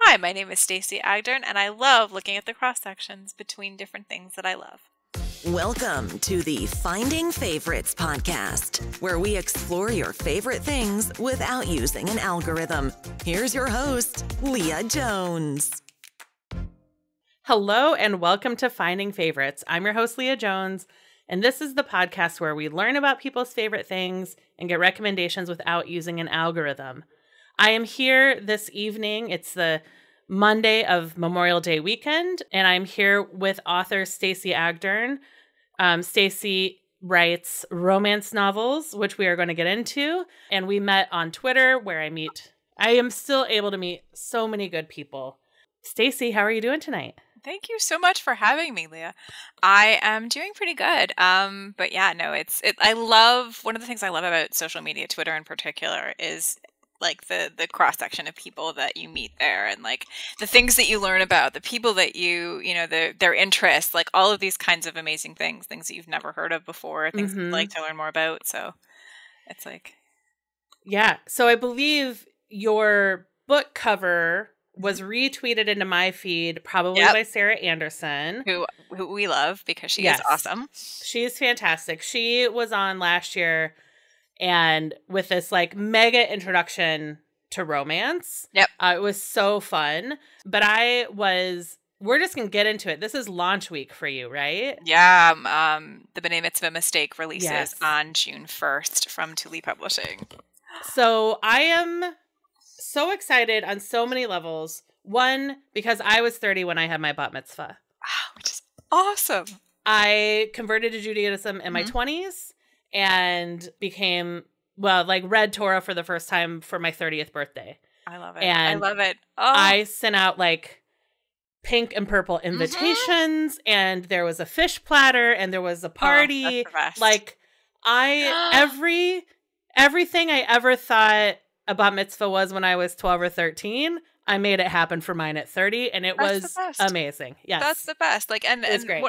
Hi, my name is Stacey Agdern, and I love looking at the cross-sections between different things that I love. Welcome to the Finding Favorites podcast, where we explore your favorite things without using an algorithm. Here's your host, Leah Jones. Hello, and welcome to Finding Favorites. I'm your host, Leah Jones, and this is the podcast where we learn about people's favorite things and get recommendations without using an algorithm. I am here this evening. It's the Monday of Memorial Day weekend, and I'm here with author Stacey Agdern. Stacey writes romance novels, which we are going to get into, and we met on Twitter where I am still able to meet so many good people. Stacey, how are you doing tonight? Thank you so much for having me, Leah. I am doing pretty good. But yeah, no, one of the things I love about social media, Twitter in particular, is like the cross-section of people that you meet there, and like the things that you learn about, the people that their interests, like all of these kinds of amazing things that you've never heard of before, things you'd like to learn more about. So it's like, yeah. So I believe your book cover was retweeted into my feed, probably by Sarah Anderson, who we love because she is awesome. She is fantastic. She was on last year, and with this like mega introduction to romance. Yep. It was so fun. But we're just going to get into it. This is launch week for you, right? Yeah. The B'nai Mitzvah Mistake releases on June 1st from Thule Publishing. So I am so excited on so many levels. One, because I was 30 when I had my bat mitzvah. Wow, which is awesome. I converted to Judaism in my 20s. And read Torah for the first time for my 30th birthday. I love it. And I love it. Oh. I sent out like pink and purple invitations, and there was a fish platter, and there was a party. That's the best. Like everything I ever thought a bat mitzvah was when I was 12 or 13, I made it happen for mine at 30, and That's was amazing. Yes, that's the best. Like, and it's great.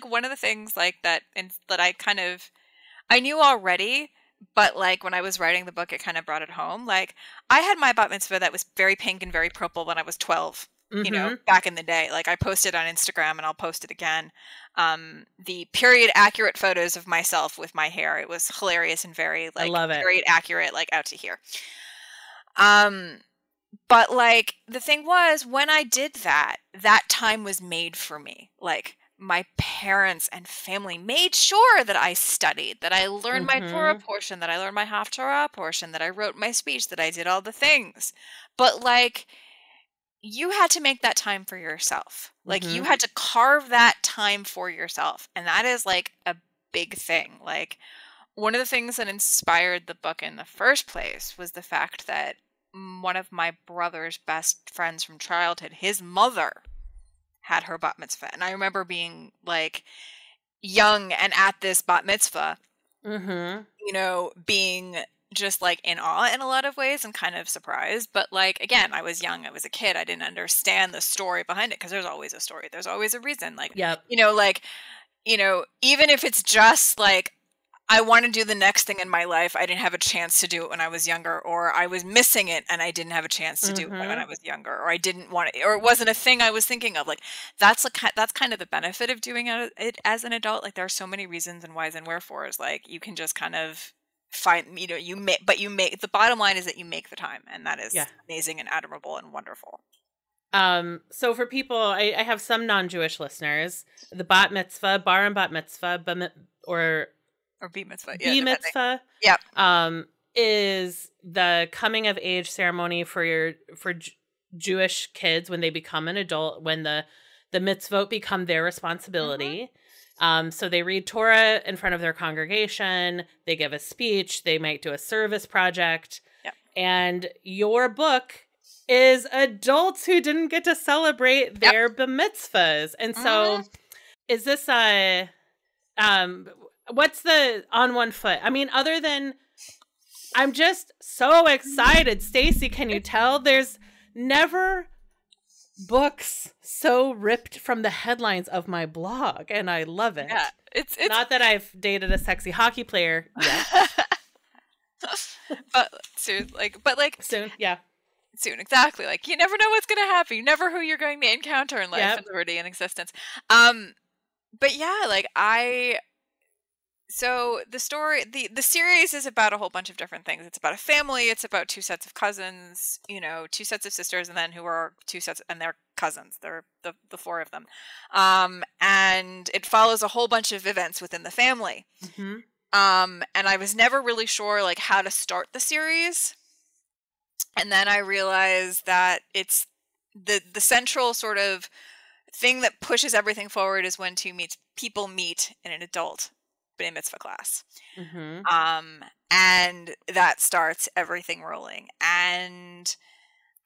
One of the things like that, and that I knew already, but like when I was writing the book, it kind of brought it home. Like I had my bat mitzvah that was very pink and very purple when I was 12, back in the day. Like I posted on Instagram, and I'll post it again. The period accurate photos of myself with my hair. It was hilarious and very like period accurate, like out to here. But like the thing was, when I did that time was made for me. Like my parents and family made sure that I studied, that I learned my Torah portion, that I learned my Haftarah portion, that I wrote my speech, that I did all the things. But like, you had to make that time for yourself. Like you had to carve that time for yourself. And that is like a big thing. Like one of the things that inspired the book in the first place was the fact that one of my brother's best friends from childhood, his mother, had her bat mitzvah. And I remember being like young and at this bat mitzvah, being just like in awe in a lot of ways and kind of surprised. But like, again, I was young. I was a kid. I didn't understand the story behind it, because there's always a story. There's always a reason. Like, even if it's just like, I want to do the next thing in my life, I didn't have a chance to do it when I was younger, or I was missing it and I didn't have a chance to do it when I was younger, or I didn't want it, or it wasn't a thing I was thinking of. Like that's kind of the benefit of doing it as an adult. Like there are so many reasons and whys and wherefores. Like you can just kind of find, the bottom line is that you make the time, and that is amazing and admirable and wonderful. So for people, I have some non-Jewish listeners. The bat mitzvah, bar and bat mitzvah, or B mitzvah. B mitzvah. Yep. Is the coming of age ceremony for Jewish kids when they become an adult, when the mitzvot become their responsibility. So they read Torah in front of their congregation. They give a speech. They might do a service project. Yep. And your book is adults who didn't get to celebrate their b'mitzvahs. And so is this what's the on one foot? I mean, other than I'm just so excited. Stacey, can you tell? There's never books so ripped from the headlines of my blog, and I love it. Yeah, it's not that I've dated a sexy hockey player yet. but soon, soon, yeah. soon. Exactly. Like, you never know what's going to happen. You never know who you're going to encounter in life and liberty and existence. But yeah, like so the story, the series is about a whole bunch of different things. It's about a family. It's about two sets of cousins, you know, two sets of sisters, and then who are two sets, and they're cousins. They're the four of them. And it follows a whole bunch of events within the family. Mm-hmm. And I was never really sure like how to start the series. And then I realized that it's the central sort of thing that pushes everything forward is when people meet in an adult B'nai Mitzvah class. Mm-hmm. And that starts everything rolling. And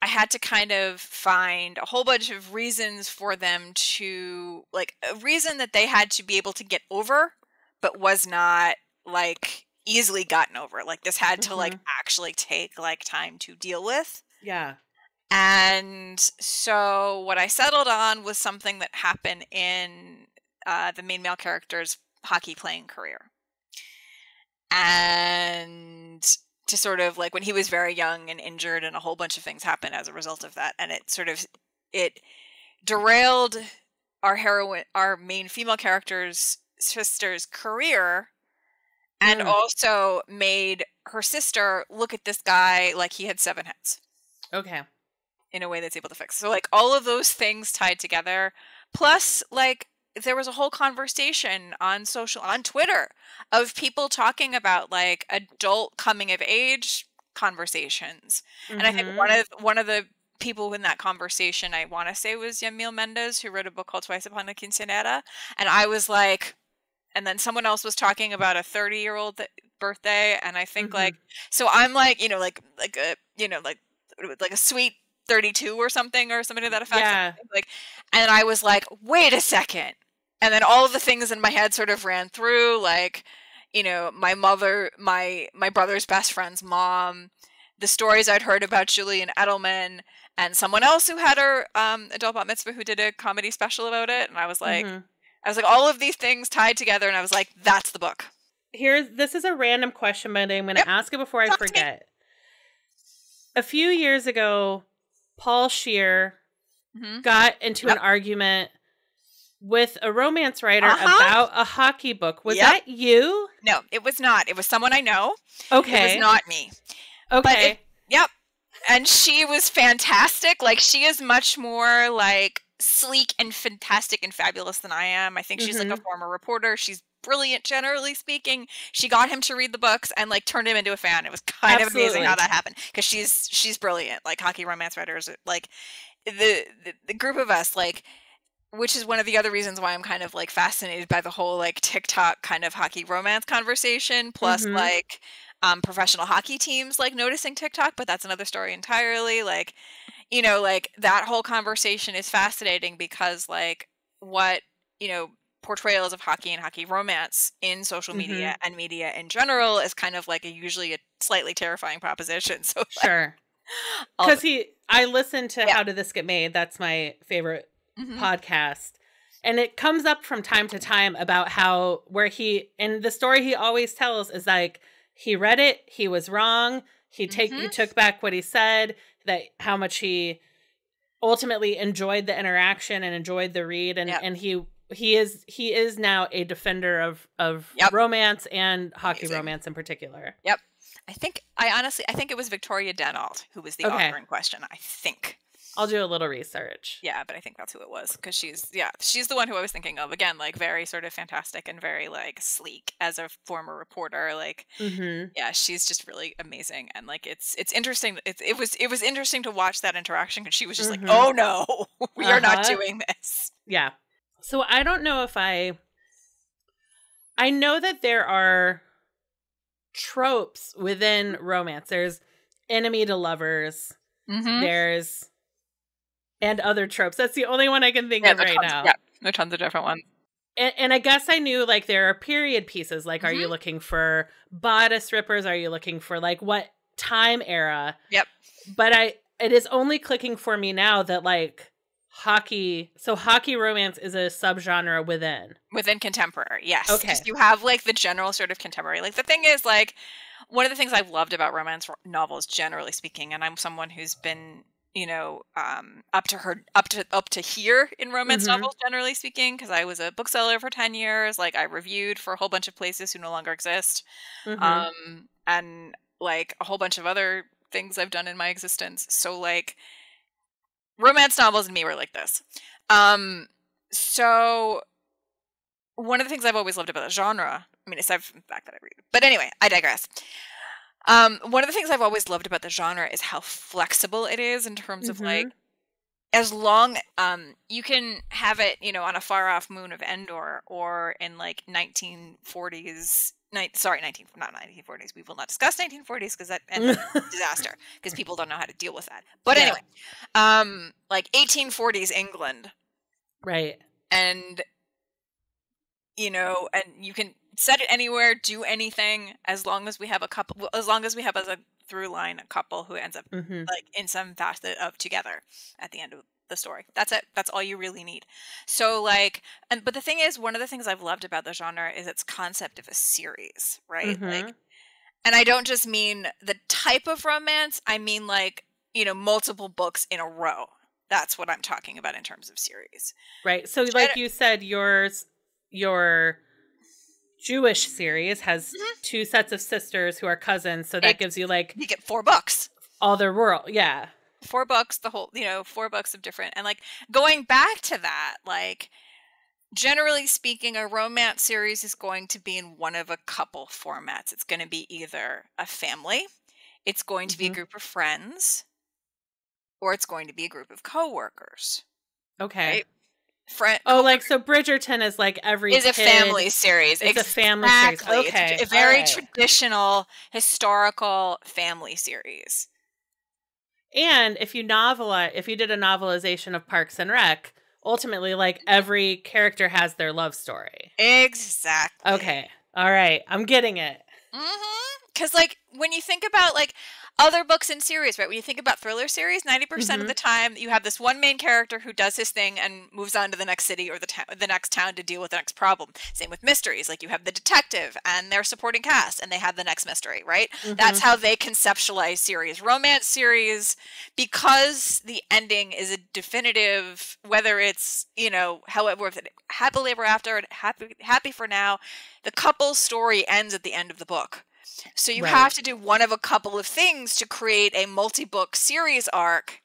I had to kind of find a whole bunch of reasons for them to, like, a reason that they had to be able to get over, but was not, like, easily gotten over. Like, this had to, like, actually take, like, time to deal with. Yeah. And so what I settled on was something that happened in the main male character's hockey playing career. And to sort of like when he was very young and injured and a whole bunch of things happened as a result of that. And it derailed our main female character's sister's career and also made her sister look at this guy like he had 7 heads. Okay. In a way that's able to fix. So like all of those things tied together, plus like there was a whole conversation on Twitter of people talking about like adult coming of age conversations. And I think one of the people in that conversation, I want to say was Yamil Mendez, who wrote a book called Twice Upon a Quinceañera. And I was like, and then someone else was talking about a 30-year-old birthday. And I think like, so I'm like, you know, like a sweet 32 or something to that effect. Yeah. Like, and I was like, wait a second. And then all of the things in my head sort of ran through, like, you know, my mother, my brother's best friend's mom, the stories I'd heard about Julian Edelman, and someone else who had her adult bat mitzvah who did a comedy special about it. And I was like, all of these things tied together, and I was like, that's the book. This is a random question, but I'm going to ask it before I forget. A few years ago, Paul Scheer got into an argument with a romance writer about a hockey book. Was that you? No, it was not. It was someone I know. Okay. It was not me. Okay. Yep. And she was fantastic. Like, she is much more, like, sleek and fantastic and fabulous than I am. I think she's, like, a former reporter. She's brilliant, generally speaking. She got him to read the books and, like, turned him into a fan. It was kind of amazing how that happened. Because she's brilliant. Like, hockey romance writers, like, the group of us, like, which is one of the other reasons why I'm kind of like fascinated by the whole like TikTok kind of hockey romance conversation, plus like professional hockey teams like noticing TikTok, but that's another story entirely. Like, you know, like that whole conversation is fascinating because like what, you know, portrayals of hockey and hockey romance in social media and media in general is kind of like usually a slightly terrifying proposition. So sure. Because I listened to How Did This Get Made? That's my favorite podcast, and it comes up from time to time about how and the story he always tells is like he read it, he was wrong, he took back what he said, that how much he ultimately enjoyed the interaction and enjoyed the read, and he is now a defender of romance and hockey romance in particular. Yep. I think it was Victoria Denault who was the author in question. I think. I'll do a little research. Yeah, but I think that's who it was because she's the one who I was thinking of. Again, like very sort of fantastic and very like sleek as a former reporter. Like, yeah, she's just really amazing. And like, it's interesting. It was interesting to watch that interaction because she was just like, oh no, we are not doing this. Yeah. So I don't know if I know that there are tropes within romance. There's enemy to lovers. There's and other tropes. That's the only one I can think of right now. Yeah, there are tons of different ones. And I guess I knew like there are period pieces. Like, are you looking for bodice rippers? Are you looking for like what time era? Yep. But it is only clicking for me now that like hockey romance is a subgenre within contemporary. Yes. Okay. You have like the general sort of contemporary. Like the thing is like one of the things I've loved about romance novels, generally speaking, and I'm someone who's been, up to here in romance novels, generally speaking, because I was a bookseller for 10 years. Like, I reviewed for a whole bunch of places who no longer exist, and like a whole bunch of other things I've done in my existence. So like, romance novels and me were like this. So one of the things I've always loved about the genre, I mean, aside from the fact that I read, but anyway, I digress. One of the things I've always loved about the genre is how flexible it is in terms of like, as long, you can have it, on a far off moon of Endor or in like 1940s, not 1940s. We will not discuss 1940s because that ends in disaster because people don't know how to deal with that. But anyway, like 1840s England. Right. And, and you can set it anywhere, do anything, as long as we have as a through line a couple who ends up like in some facet of together at the end of the story. That's it. That's all you really need. So like, but the thing is, one of the things I've loved about the genre is its concept of a series, right? Like, and I don't just mean the type of romance, I mean like, multiple books in a row. That's what I'm talking about in terms of series. Right. So like you said, your Jewish series has two sets of sisters who are cousins. So that gives you like... You get 4 books. All their world. Yeah. 4 books, the whole, 4 books of different... And like, going back to that, like, generally speaking, a romance series is going to be in one of a couple formats. It's going to be either a family, it's going to be a group of friends, or it's going to be a group of coworkers. Okay. Right? So Bridgerton is like is a family series. It's a family series. Okay. It's a very traditional, historical family series. And if you did a novelization of Parks and Rec, ultimately, like, every character has their love story. Exactly. Okay. All right. I'm getting it. Because, like, when you think about, like, other books and series, right? When you think about thriller series, 90% of the time you have this one main character who does his thing and moves on to the next city or the next town to deal with the next problem. Same with mysteries. Like, you have the detective and their supporting cast and they have the next mystery, right? That's how they conceptualize series. Romance series, because the ending is a definitive, whether it's, however, happily ever after, happy for now, the couple's story ends at the end of the book. So you have to do one of a couple of things to create a multi-book series arc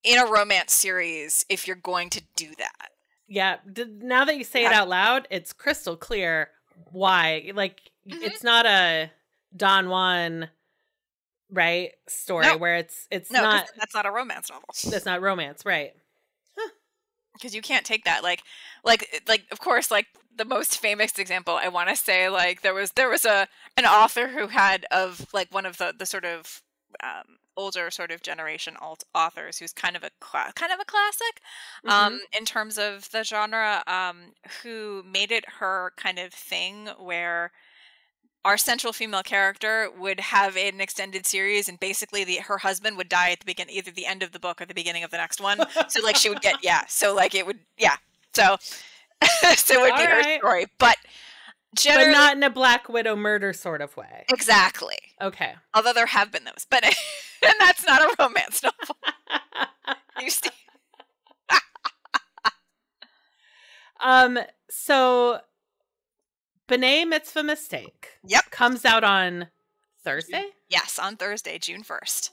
in a romance series if you're going to do that. Yeah. Now that you say it out loud, it's crystal clear why. Like, it's not a Don Juan, right, story where it's not... That's not a romance novel. That's not romance, right. Because you can't take that. Like, of course, like, the most famous example, I want to say, like, there was an author who had of like one of the sort of older sort of generation alt authors who's kind of a classic in terms of the genre, who made it her kind of thing where our central female character would have an extended series, and basically her husband would die at the beginning, either the end of the book or the beginning of the next one. So like she would get so like it would so so it would be her story, but generally, but not in a Black Widow murder sort of way. Exactly. Okay. Although there have been those, but and that's not a romance novel. You see. So B'nai Mitzvah Mistake. Yep. Comes out on Thursday? Yes, on Thursday, June 1st.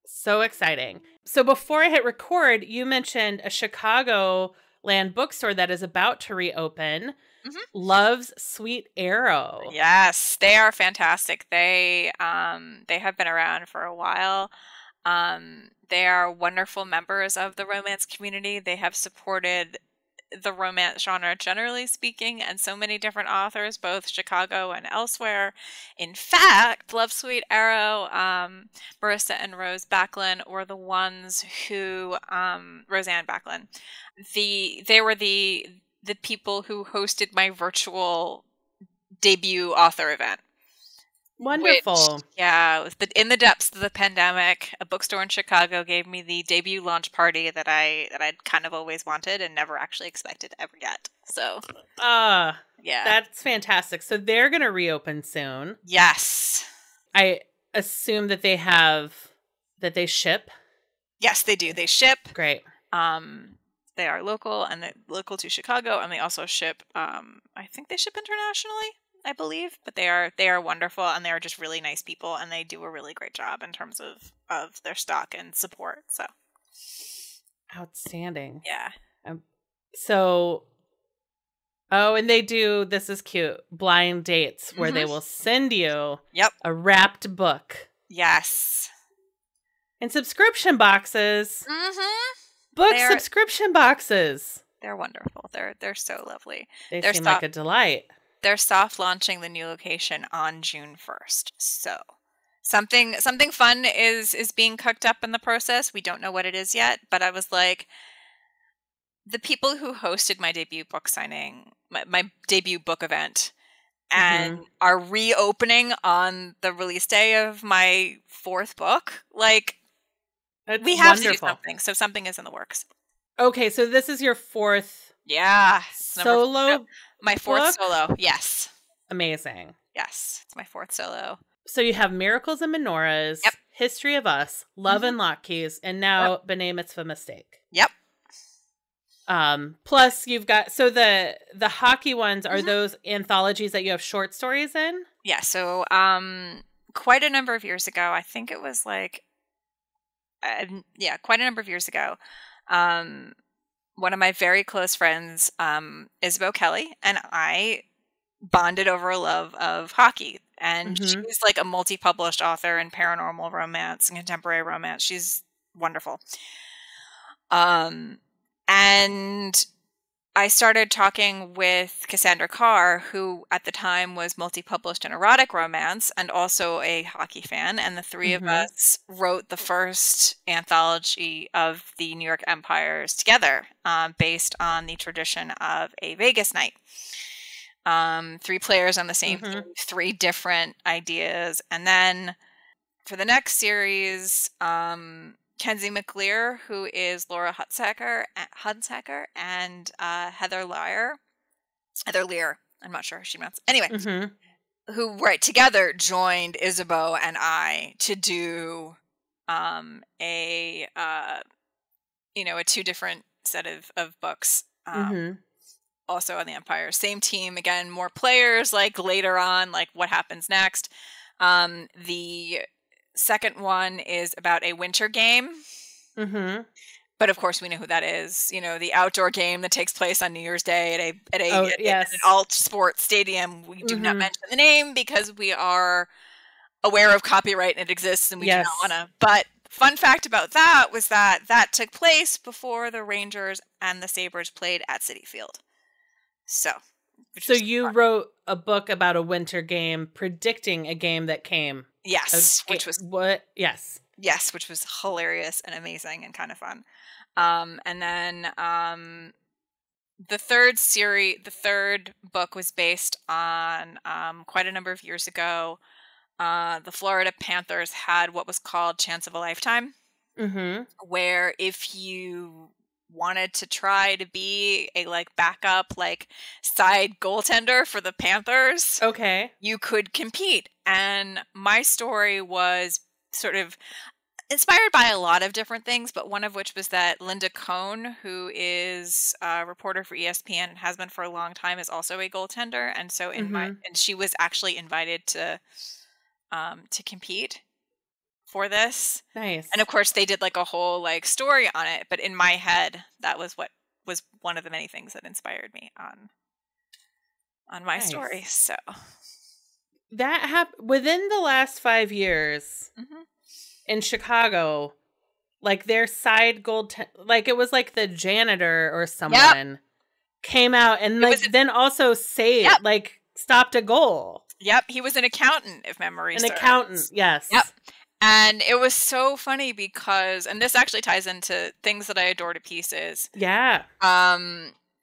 So exciting. So before I hit record, you mentioned a Chicagoland bookstore that is about to reopen. Love's Sweet Arrow. Yes, they are fantastic. They have been around for a while. They are wonderful members of the romance community. They have supported the romance genre, generally speaking, and so many different authors, both Chicago and elsewhere. In fact, Love Sweet Arrow, Marissa and Rose Backlund were the ones who, Roseanne Backlund, they were the people who hosted my virtual debut author event. Wonderful. Which, yeah, was in the depths of the pandemic, a bookstore in Chicago gave me the debut launch party that I'd kind of always wanted and never actually expected to ever get. So, yeah, that's fantastic. So they're going to reopen soon. Yes, I assume that they ship. Yes, they do. They ship. Great. They are local local to Chicago, and they also ship. I think they ship internationally, I believe, but they are wonderful, and they are just really nice people, and they do a really great job in terms of their stock and support. So outstanding. Yeah. And they do, this is cute, blind dates where they will send you a wrapped book. Yes. And subscription boxes. Subscription boxes. They're wonderful. They're so lovely. They seem like a delight. They're soft launching the new location on June 1st. So something fun is being cooked up in the process. We don't know what it is yet, but I was like, the people who hosted my debut book signing, my debut book event, and are reopening on the release day of my 4th book, like, that's we have wonderful. to do something. So something is in the works. Okay, so this is your 4th solo my 4th book? solo. Yes. Amazing. Yes. It's my 4th solo. So you have Miracles and Menorahs, History of Us, Love and Lockkeys, and now B'nai Mitzvah Mistake. Yep. Plus you've got, so the hockey ones are those anthologies that you have short stories in? Yeah, so quite a number of years ago, I think it was like quite a number of years ago, one of my very close friends, Isabel Kelly, and I bonded over a love of hockey. And she's like a multi-published author in paranormal romance and contemporary romance. She's wonderful. And I started talking with Cassandra Carr, who at the time was multi-published in erotic romance and also a hockey fan. And the three of us wrote the first anthology of the New York Empires together, based on the tradition of a Vegas night. 3 players on the same team, 3 different ideas. And then for the next series, Kenzie McLear, who is Laura Hunsaker, and Heather Lear, I'm not sure how she pronounces. Anyway, who together joined Isabeau and I to do a 2 different set of books. Also on the Empire. Same team, again, more players, like later on, like what happens next. The second one is about a winter game. But of course we know who that is. The outdoor game that takes place on New Year's Day at an alt sports stadium. We do not mention the name because we are aware of copyright and it exists and we do not want to. But fun fact about that was that took place before the Rangers and the Sabres played at Citi Field. So you wrote a book about a winter game, predicting a game that came. Yes, which was what? Yes, which was hilarious and amazing and kind of fun. And then the third book was based on quite a number of years ago. The Florida Panthers had what was called Chance of a Lifetime, where if you wanted to try to be a backup side goaltender for the Panthers, you could compete. And my story was sort of inspired by a lot of different things, but one of which was that Linda Cohn, who is a reporter for ESPN and has been for a long time, is also a goaltender, and so and she was actually invited to compete for this. Nice. And of course they did a whole story on it, but in my head that was what was one of the many things that inspired me on my story. So that happened within the last 5 years in Chicago. Their side it was the janitor or someone came out and then also saved stopped a goal. He was an accountant, if memory serves. An accountant, yes. And it was so funny because, and this actually ties into things that I adore to pieces. Yeah.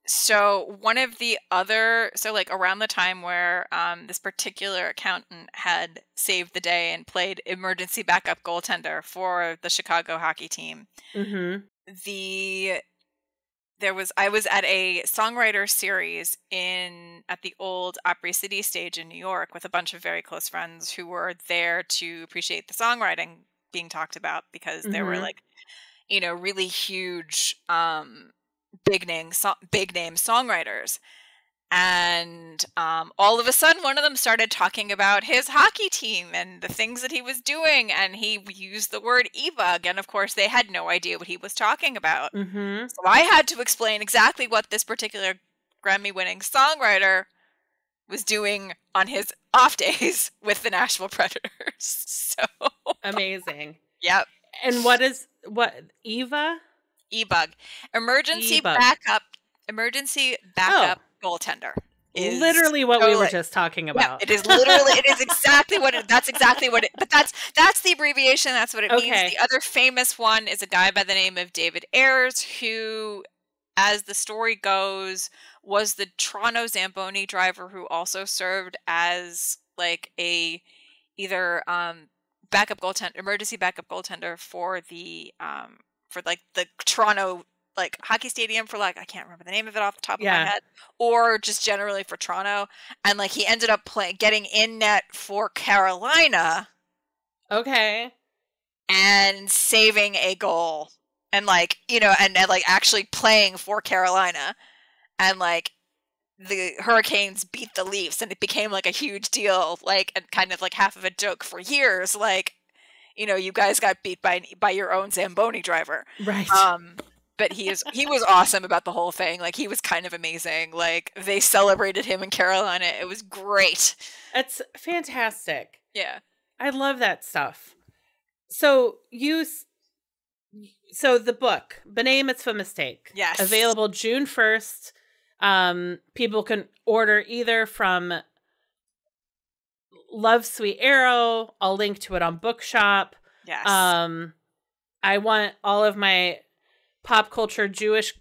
So one of the other, so like around the time where this particular accountant had saved the day and played emergency backup goaltender for the Chicago hockey team, Mm-hmm. I was at a songwriter series at the old Opry City stage in New York with a bunch of very close friends who were there to appreciate the songwriting being talked about, because there were like, really huge big name songwriters. And all of a sudden, one of them started talking about his hockey team and the things that he was doing, and he used the word e-bug, and of course they had no idea what he was talking about. Mm-hmm. So I had to explain exactly what this particular Grammy-winning songwriter was doing on his off days with the Nashville Predators. So amazing. Yep. And what Eva? E-bug. Emergency backup goaltender. Is literally what we were just talking about. Yeah, it is literally, it is exactly what that's exactly what it, but that's the abbreviation, that's what it means. The other famous one is a guy by the name of David Ayers, who, as the story goes, was the Toronto Zamboni driver who also served as like either emergency backup goaltender for the Toronto hockey stadium for I can't remember the name of it off the top of my head, or just generally for Toronto. And he ended up getting in net for Carolina. Okay. And saving a goal. And actually playing for Carolina. And the Hurricanes beat the Leafs, and it became a huge deal, and kind of half of a joke for years, you guys got beat by your own Zamboni driver. Right. But he was awesome about the whole thing. He was kind of amazing. They celebrated him in Carolina. It was great. It's fantastic. Yeah. I love that stuff. So the book, B'nai Mitzvah Mistake. Yes. Available June 1st. People can order either from Love Sweet Arrow. I'll link to it on Bookshop. Yes. I want all of my pop culture Jewish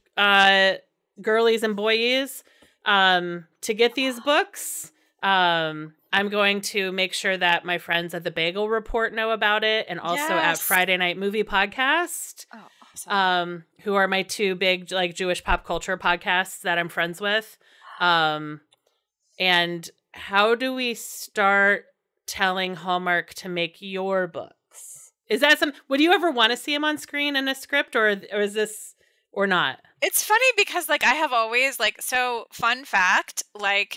girlies and boyies to get these books. I'm going to make sure that my friends at the Bagel Report know about it, and also at Friday Night Movie Podcast. Oh, awesome. Who are my two big Jewish pop culture podcasts that I'm friends with. And how do we start telling Hallmark to make your books? Is that would you ever want to see him on screen in a script, or is this, or not? It's funny because I have always so fun fact, in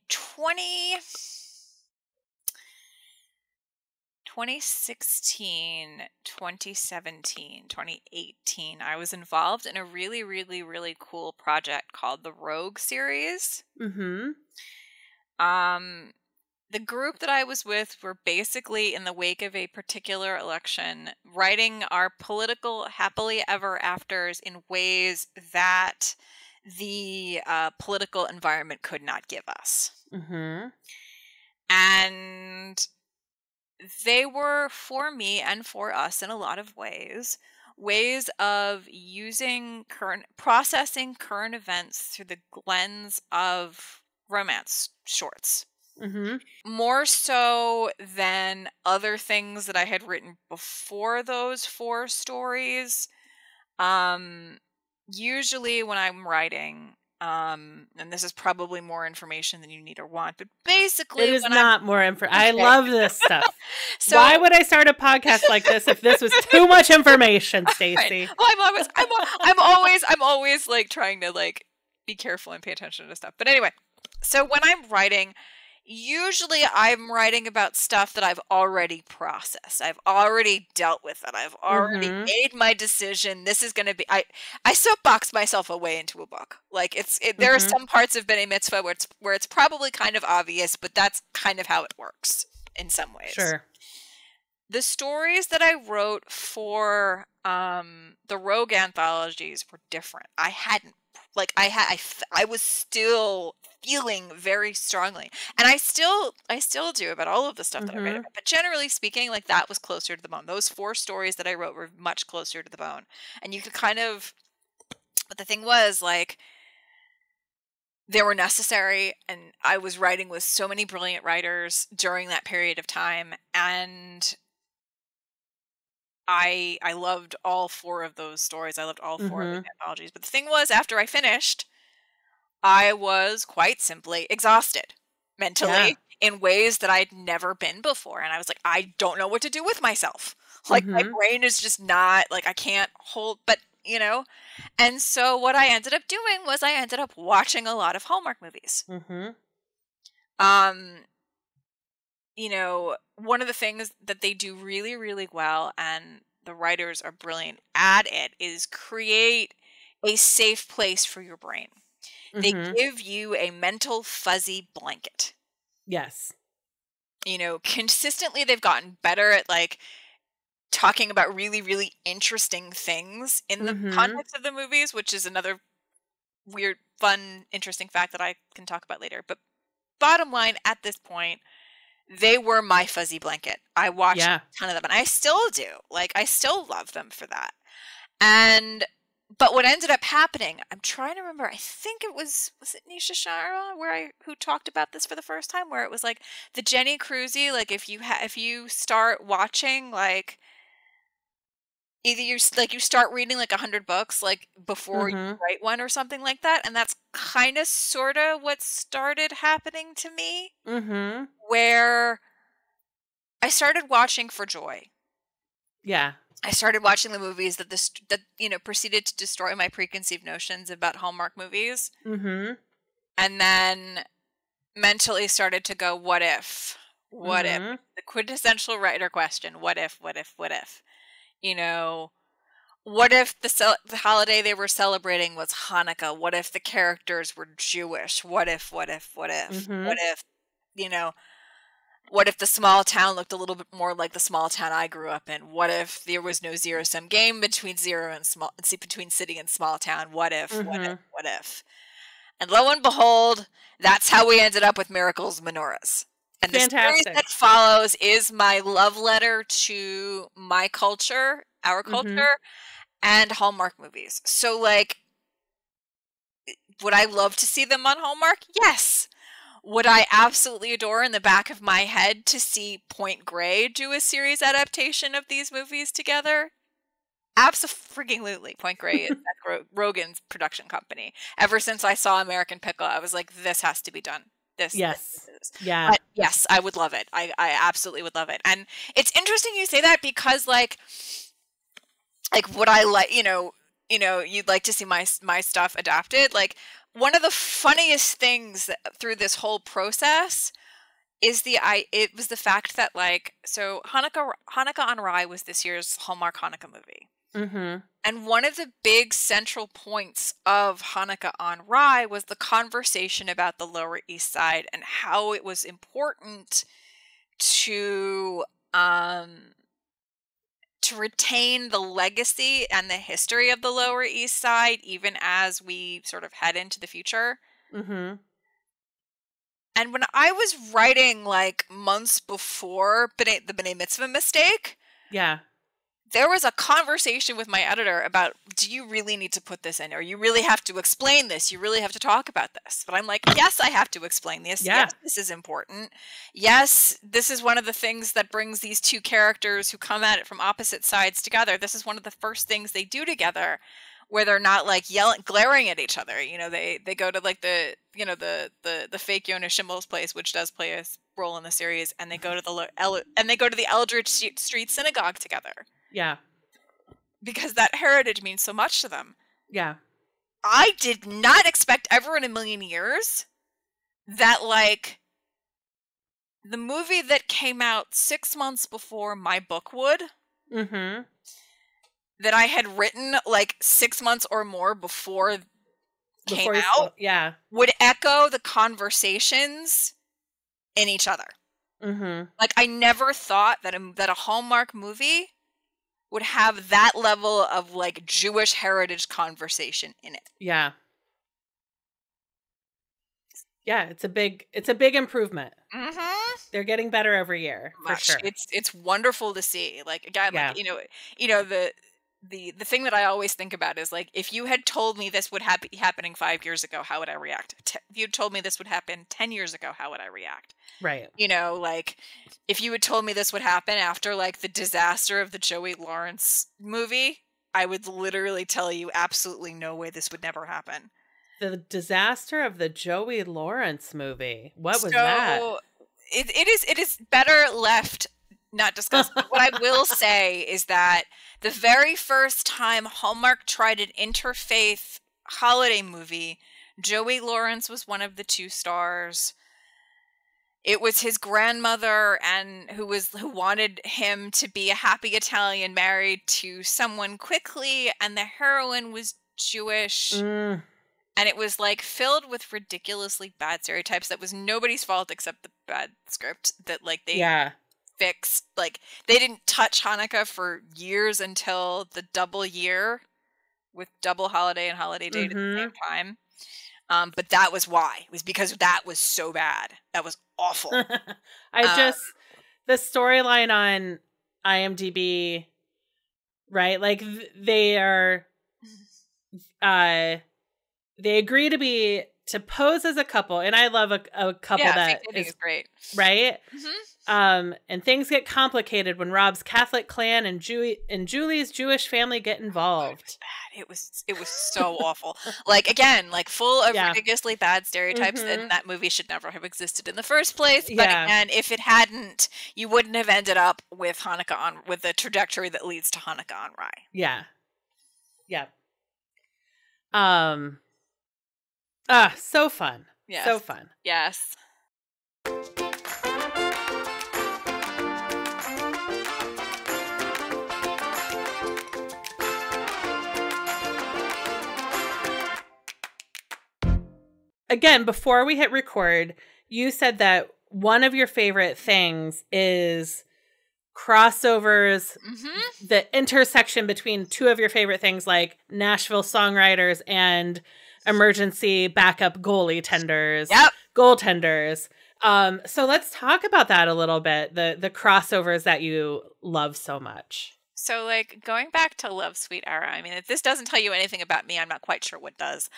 2016, 2017, 2018, I was involved in a really, really, really cool project called the Rogue series. Mm-hmm. The group that I was with were basically, in the wake of a particular election, writing our political happily ever afters in ways that the political environment could not give us. Mm-hmm. And they were, for me and for us in a lot of ways of processing current events through the lens of romance shorts. Mm-hmm. More so than other things that I had written before those 4 stories. Usually when I'm writing, and this is probably more information than you need or want, but basically it is not more information. I love this stuff. So, why would I start a podcast like this if this was too much information, Stacey? Right. Well, I'm always trying to be careful and pay attention to stuff. But anyway, so when I'm writing, usually I'm writing about stuff that I've already processed. I've already dealt with it. I've already made my decision. This is going to be, I soapbox myself away into a book. There are some parts of B'nai Mitzvah where it's probably kind of obvious, but that's kind of how it works in some ways. Sure. The stories that I wrote for the Rogue anthologies were different. I hadn't, I was still feeling very strongly, and I still do about all of the stuff that I write about, but generally speaking, that was closer to the bone. Those 4 stories that I wrote were much closer to the bone, and you could kind of But the thing was, like, they were necessary, and I was writing with so many brilliant writers during that period of time, and I loved all 4 of those stories. I loved all 4 of those anthologies. But the thing was, after I finished, I was quite simply exhausted mentally in ways that I'd never been before. And I was like, I don't know what to do with myself. Like, my brain is just not, like, I can't hold, but, you know. And so what I ended up doing was I ended up watching a lot of Hallmark movies. You know, one of the things that they do really, really well, and the writers are brilliant at it, is create a safe place for your brain. They give you a mental fuzzy blanket. Yes. You know, consistently they've gotten better at, like, talking about really, really interesting things in the context of the movies, which is another weird, fun, interesting fact that I can talk about later. But bottom line, at this point, they were my fuzzy blanket. I watched a ton of them, and I still do. Like, I still love them for that. But what ended up happening, I'm trying to remember, I think it was it Nisha Shara who talked about this for the first time, where it was like the Jenny Cruzy, like, if you start watching, like, either you start reading like 100 books, like, before you write one or something like that. And that's kind of sort of what started happening to me, where I started watching for joy. Yeah. I started watching the movies that you know, proceeded to destroy my preconceived notions about Hallmark movies. And then mentally started to go, what if? What if? The quintessential writer question. What if? What if? What if? You know, what if the holiday they were celebrating was Hanukkah? What if the characters were Jewish? What if? What if? What if? What if? You know, what if the small town looked a little bit more like the small town I grew up in? What if there was no zero-sum game between between city and small town? What if? What if? What if? And lo and behold, that's how we ended up with Miracles Menorahs. And the series that follows is my love letter to my culture, our culture, and Hallmark movies. So, like, would I love to see them on Hallmark? Yes. Would I absolutely adore in the back of my head to see Point Grey do a series adaptation of these movies together? Absolutely. Point Grey is Seth Rogen's production company. Ever since I saw American Pickle, I was like, this has to be done. This is. Yeah. But yes, I would love it. I absolutely would love it. And it's interesting you say that, because like would I like, you know, you'd like to see my stuff adapted. Like, one of the funniest things through this whole process is it was the fact that, like, so Hanukkah on Rye was this year's Hallmark Hanukkah movie. And one of the big central points of Hanukkah on Rye was the conversation about the Lower East Side and how it was important to retain the legacy and the history of the Lower East Side, even as we sort of head into the future. And when I was writing, like, months before the B'nai Mitzvah mistake, there was a conversation with my editor about, do you really need to put this in? Or you really have to explain this? You really have to talk about this? But I'm like, yes, I have to explain this. Yes, this is important. Yes, this is one of the things that brings these two characters who come at it from opposite sides together. This is one of the first things they do together, where they're not, like, glaring at each other. You know, they go to, like, the fake Yonah Schimmel's place, which does play a role in the series, and they go to the Eldridge Street Synagogue together. Yeah. Because that heritage means so much to them. Yeah. I did not expect ever in a million years that, like, the movie that came out 6 months before my book would, that I had written, like, 6 months or more before came out, would echo the conversations in each other. Like, I never thought that a Hallmark movie would have that level of, like, Jewish heritage conversation in it. Yeah, it's a big improvement. They're getting better every year, for sure. It's wonderful to see. Like, again, like, you know the the thing that I always think about is like, if you had told me this would be happening 5 years ago, how would I react? If you told me this would happen 10 years ago, how would I react? Right. You know, like if you had told me this would happen after like the disaster of the Joey Lawrence movie, I would literally tell you absolutely no way, this would never happen. The disaster of the Joey Lawrence movie. What was that? It is better left not discussed. But what I will say is that the very first time Hallmark tried an interfaith holiday movie, Joey Lawrence was one of the 2 stars. It was his grandmother and who wanted him to be a happy Italian married to someone quickly, and the heroine was Jewish. And it was like filled with ridiculously bad stereotypes that was nobody's fault except the bad script that like they fixed. Like they didn't touch Hanukkah for years until the double year with double holiday and holiday date at the same time. But that was why. It was because that was so bad. That was awful. The storyline on IMDb, right? Like they are, they agree to pose as a couple, and I love a couple that is great, right? And things get complicated when Rob's Catholic clan and Julie's Jewish family get involved. It was so awful. Like again, like full of ridiculously bad stereotypes, and that movie should never have existed in the first place. But again, if it hadn't, you wouldn't have ended up with with the trajectory that leads to Hanukkah on Rye. Yeah. So fun. Yes. So fun. Yes. Again, before we hit record, you said that one of your favorite things is crossovers, the intersection between 2 of your favorite things like Nashville songwriters and emergency backup goaltenders. So let's talk about that a little bit, the crossovers that you love so much. So, like, going back to Love Sweet Era, I mean, if this doesn't tell you anything about me, I'm not quite sure what does.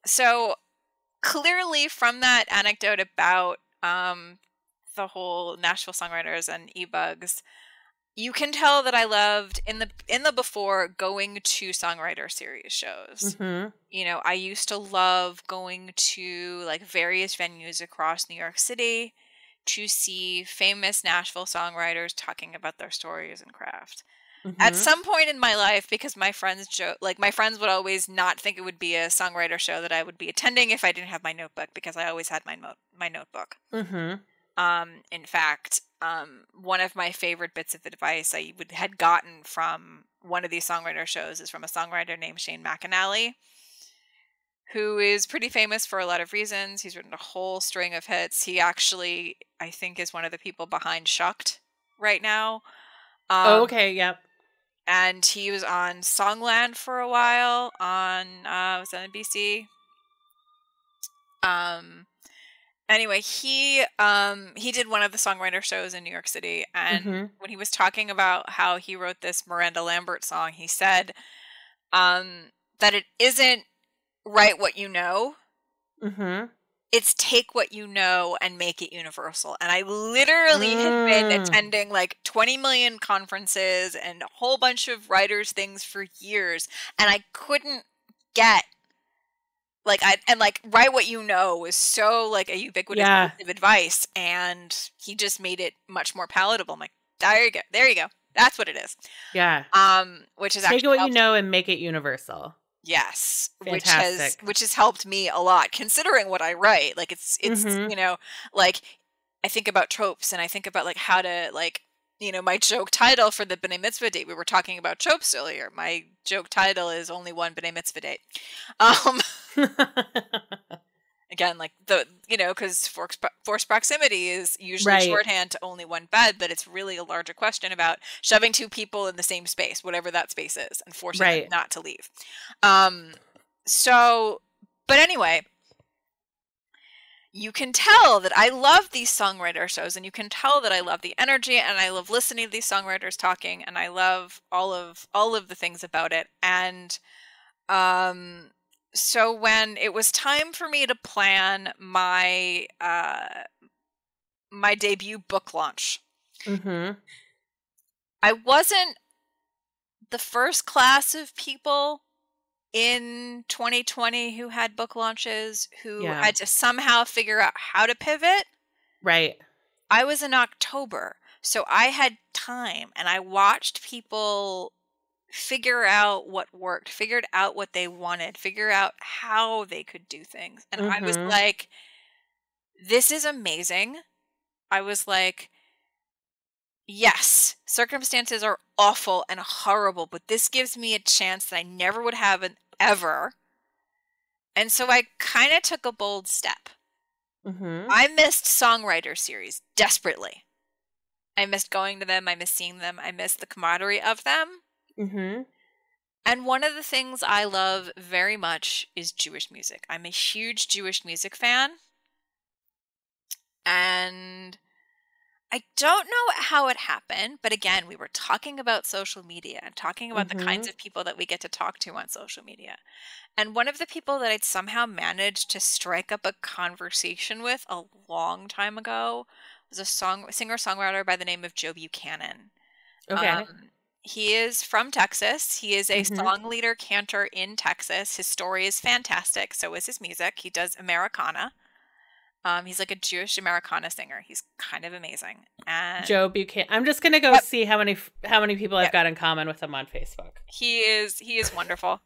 So, clearly from that anecdote about the whole Nashville songwriters and e-bugs, you can tell that I loved in the before going to songwriter series shows. You know, I used to love going to like various venues across New York City to see famous Nashville songwriters talking about their stories and craft. At some point in my life, because my friends would always not think it would be a songwriter show that I would be attending if I didn't have my notebook, because I always had my notebook. In fact, one of my favorite bits of advice I had gotten from one of these songwriter shows is from a songwriter named Shane McAnally, who is pretty famous for a lot of reasons. He's written a whole string of hits. He actually, I think, is one of the people behind Shucked right now. Okay, yep. And he was on Songland for a while on was that NBC? Anyway, he did one of the songwriter shows in New York City, and when he was talking about how he wrote this Miranda Lambert song, he said that it isn't write what you know. It's take what you know and make it universal. And I literally had been attending like 20 million conferences and a whole bunch of writers' things for years, and I couldn't get write what you know was so like a ubiquitous piece of advice, and he just made it much more palatable. I'm like, there you go. That's what it is. Yeah. Which is take actually what you know and make it universal. Yes. Fantastic. Which has helped me a lot considering what I write. Like it's you know, like I think about tropes, and I think about like how to like, you know, my joke title for the B'nai Mitzvah date. We were talking about tropes earlier. My joke title is only one B'nai Mitzvah date. Again, like because forced proximity is usually shorthand to only one bed, but it's really a larger question about shoving 2 people in the same space, whatever that space is, and forcing them not to leave. But anyway, you can tell that I love these songwriter shows, and you can tell that I love the energy, and I love listening to these songwriters talking, and I love all of the things about it. And so when it was time for me to plan my my debut book launch, I wasn't the first class of people in 2020 who had book launches, who had to somehow figure out how to pivot. Right. I was in October, so I had time, and I watched people figure out what worked, figured out what they wanted, figure out how they could do things. And I was like, this is amazing. I was like, yes, circumstances are awful and horrible, but this gives me a chance that I never would have ever. And so I kind of took a bold step. I missed songwriter series desperately. I missed going to them. I missed seeing them. I missed the camaraderie of them. And one of the things I love very much is Jewish music. I'm a huge Jewish music fan. And I don't know how it happened, but again, we were talking about social media and talking about the kinds of people that we get to talk to on social media. And one of the people that I'd somehow managed to strike up a conversation with a long time ago was a singer-songwriter by the name of Joe Buchanan. Okay. He is from Texas. He is a song leader cantor in Texas. His story is fantastic. So is his music. He does Americana. He's like a Jewish Americana singer. He's kind of amazing. And Joe Buchanan. I'm just gonna go see how many people I've got in common with him on Facebook. He is wonderful.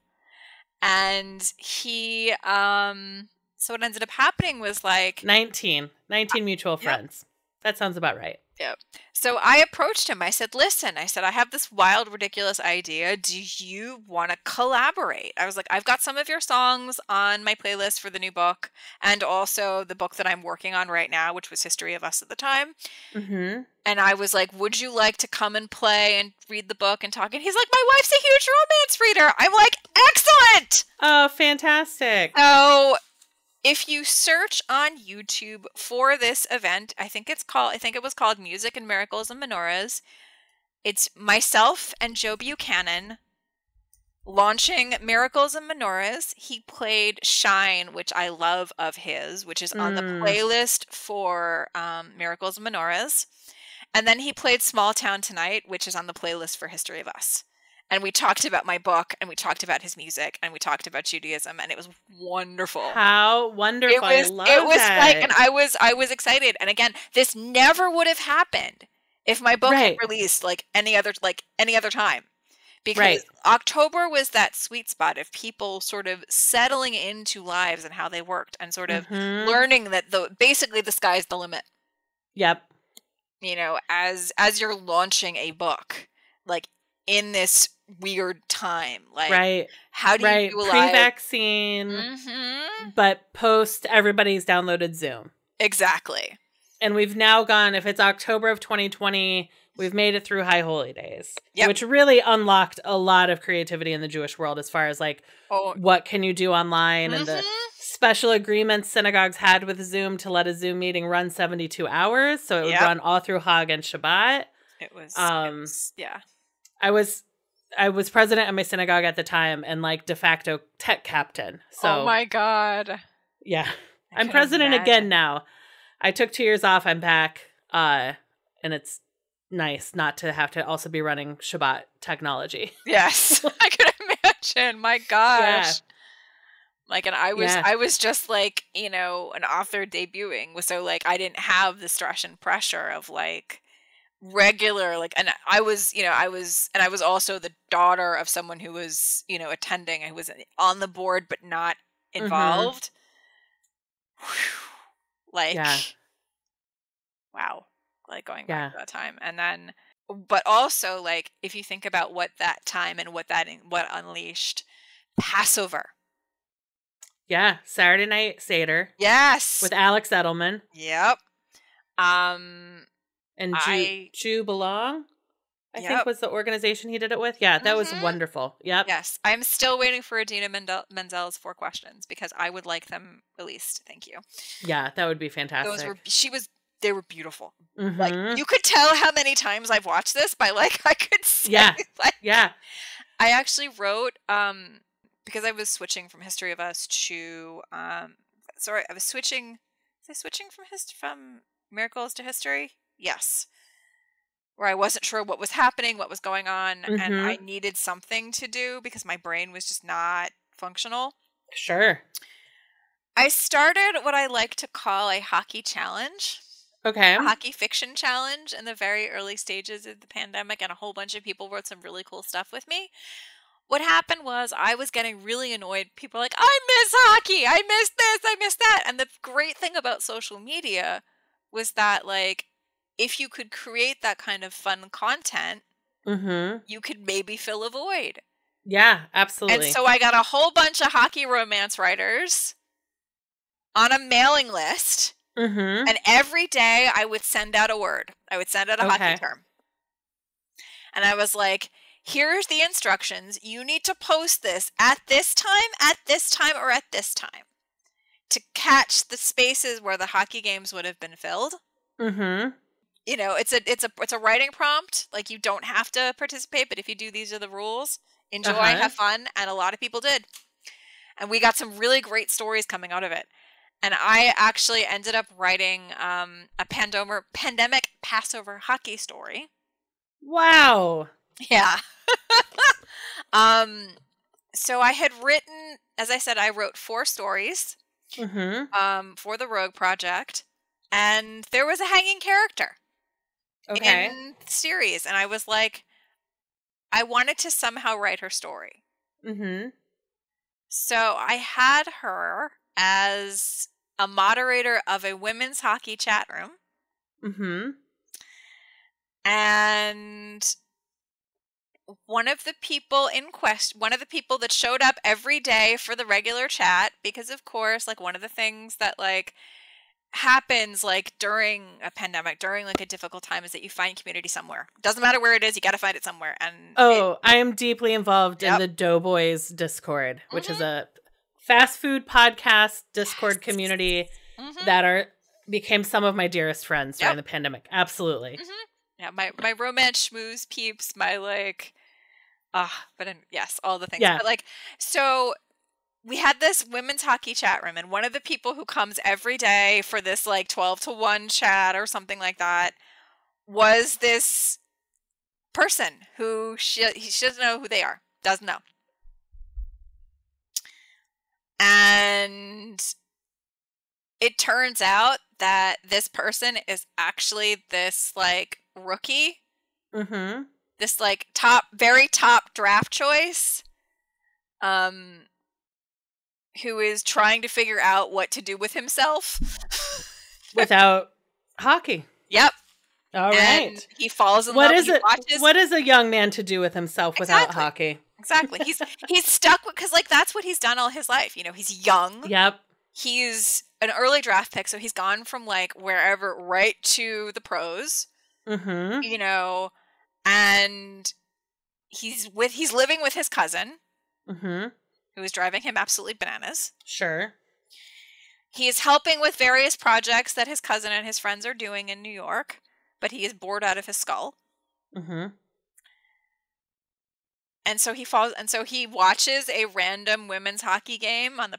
And he so what ended up happening was like 19 mutual friends. That sounds about right. Yep. So I approached him. I said, listen, I have this wild, ridiculous idea. Do you want to collaborate? I was like, I've got some of your songs on my playlist for the new book, and also the book that I'm working on right now, which was History of Us at the time. And I was like, would you like to come and play and read the book and talk? And he's like, my wife's a huge romance reader. I'm like, excellent. Oh, fantastic. So if you search on YouTube for this event, I think it was called Music and Miracles and Menorahs. It's myself and Joe Buchanan launching Miracles and Menorahs. He played Shine, which I love of his, which is on the playlist for Miracles and Menorahs. And then he played Small Town Tonight, which is on the playlist for History of Us. And we talked about my book, and we talked about his music, and we talked about Judaism, and it was wonderful. How wonderful. I love it was that. like, and I was excited. And again, this never would have happened if my book had released like any other time. Because October was that sweet spot of people sort of settling into lives and how they worked, and sort of learning that basically the sky's the limit. Yep. You know, as you're launching a book, like in this weird time, like how do you do a pre-vaccine, but post everybody's downloaded Zoom. Exactly. And we've now gone, if it's October of 2020, we've made it through High Holy Days, which really unlocked a lot of creativity in the Jewish world as far as like what can you do online and the special agreements synagogues had with Zoom to let a Zoom meeting run 72 hours. So it would run all through Hag and Shabbat. It was I was president of my synagogue at the time and like de facto tech captain. So, oh my God. Yeah. I'm president again now. I took 2 years off. I'm back. And it's nice not to have to also be running Shabbat technology. Yes. I can imagine. My gosh. Yeah. Like, and I was just like, you know, an author debuting. So like, I didn't have the stress and pressure of like, regular, like, and I was also the daughter of someone who was, you know, attending. I was on the board but not involved. Like, wow, like going back to that time. And then, but also like, if you think about what that time and what unleashed, Passover. Yeah, Saturday Night Seder. Yes, with Alex Edelman. Yep. And Jew Belong? I think was the organization he did it with. Yeah, that was wonderful. Yep. Yes. I'm still waiting for Adina Menzel's 4 questions because I would like them released. Thank you. Yeah, that would be fantastic. They were beautiful. Like, you could tell how many times I've watched this by, like, I could say, like, I actually wrote, because I was switching from History of Us to, was I switching from Miracles to History? Yes. Where I wasn't sure what was happening, what was going on, and I needed something to do because my brain was just not functional. Sure. I started what I like to call a hockey challenge. Okay. A hockey fiction challenge in the very early stages of the pandemic, and a whole bunch of people wrote some really cool stuff with me. What happened was I was getting really annoyed. People were like, I miss hockey. I miss this. I miss that. And the great thing about social media was that, like, if you could create that kind of fun content, you could maybe fill a void. Yeah, absolutely. And so I got a whole bunch of hockey romance writers on a mailing list. And every day I would send out a word. I would send out a hockey term. And I was like, here's the instructions. You need to post this at this time, or at this time to catch the spaces where the hockey games would have been filled. You know, it's a writing prompt. Like, you don't have to participate, but if you do, these are the rules. Enjoy, have fun. And a lot of people did. And we got some really great stories coming out of it. And I actually ended up writing a pandemic Passover hockey story. Wow. Yeah. So I had written, as I said, I wrote 4 stories for the Rogue Project. And there was a hanging character in the series. And I was like, I wanted to somehow write her story. So I had her as a moderator of a women's hockey chat room. And one of the people that showed up every day for the regular chat, because of course, like, one of the things that, like, happens, like, during a pandemic, during, like, a difficult time, is that you find community somewhere. Doesn't matter where it is, you got to find it somewhere. And I am deeply involved in the Doughboys Discord, which is a fast food podcast Discord community that became some of my dearest friends during the pandemic. Absolutely. Yeah, my romance schmooze peeps, my, like, yes, all the things. Yeah. But, like, so we had this women's hockey chat room, and one of the people who comes every day for this, like, 12 to 1 chat or something like that was this person who she doesn't know who they are. Doesn't know. And it turns out that this person is actually this, like, rookie. This, like, very top draft choice. Who is trying to figure out what to do with himself. Without hockey. Yep. All right. And he falls in love. What is a young man to do with himself without hockey? Exactly. He's stuck because, like, that's what he's done all his life. You know, he's young. Yep. He's an early draft pick, so he's gone from, like, wherever right to the pros. You know, and he's living with his cousin. Who is driving him absolutely bananas. Sure. He is helping with various projects that his cousin and his friends are doing in New York, but he is bored out of his skull. And so he watches a random women's hockey game on the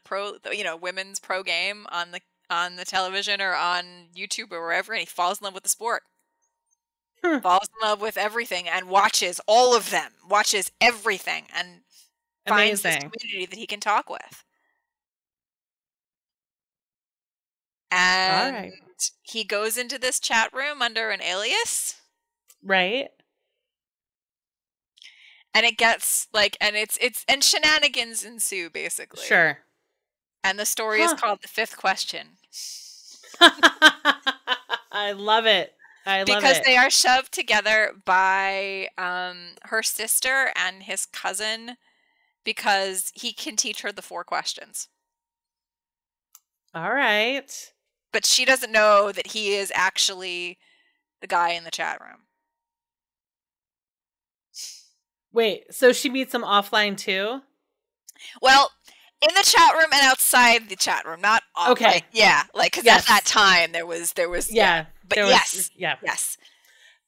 women's pro game on the television or on YouTube or wherever, and he falls in love with the sport. Falls in love with everything and watches all of them. Watches everything and finds this community that he can talk with. And he goes into this chat room under an alias. Right. And it gets, like, and and shenanigans ensue, basically. Sure. And the story is called The Fifth Question. I love it. Because they are shoved together by her sister and his cousin, because he can teach her the 4 questions. All right. But she doesn't know that he is actually the guy in the chat room. Wait, so she meets them offline too? Well, in the chat room and outside the chat room, not off. Okay. Like, yeah, like because at that time there was yeah. But there yes, was, yeah. yes.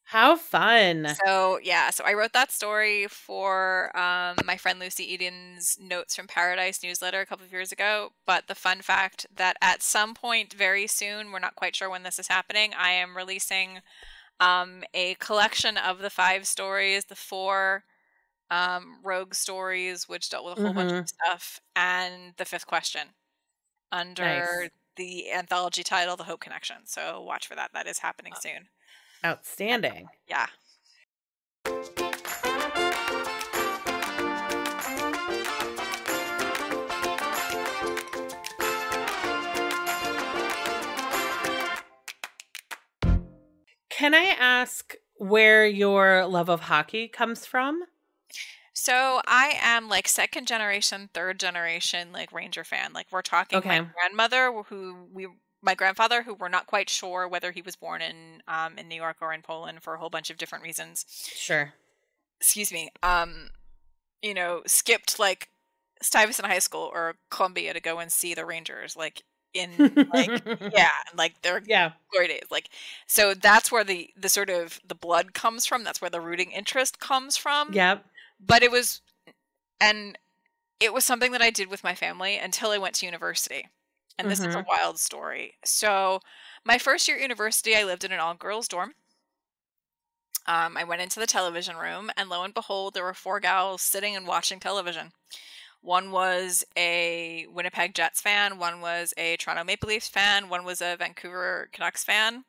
How fun. So I wrote that story for my friend Lucy Eden's Notes from Paradise newsletter a couple of years ago. But the fun fact that at some point very soon, we're not quite sure when this is happening, I am releasing a collection of the 5 stories, the 4 rogue stories, which dealt with a whole bunch of stuff, and the 5th question under the anthology title, The Hope Connection. So watch for that. That is happening soon. Outstanding. Yeah. Can I ask where your love of hockey comes from? So I am like 2nd generation, 3rd generation, like Ranger fan. Like we're talking my grandmother, my grandfather, who we're not quite sure whether he was born in New York or in Poland for a whole bunch of different reasons. Sure. Excuse me. Skipped like Stuyvesant High School or Columbia to go and see the Rangers. Like in like like their glory days. Like so that's where the sort of the blood comes from. That's where the rooting interest comes from. Yep. But it was something that I did with my family until I went to university. And this is a wild story. So my first year at university, I lived in an all-girls dorm. I went into the television room, and lo and behold, there were 4 gals sitting and watching television. One was a Winnipeg Jets fan, one was a Toronto Maple Leafs fan, one was a Vancouver Canucks fan.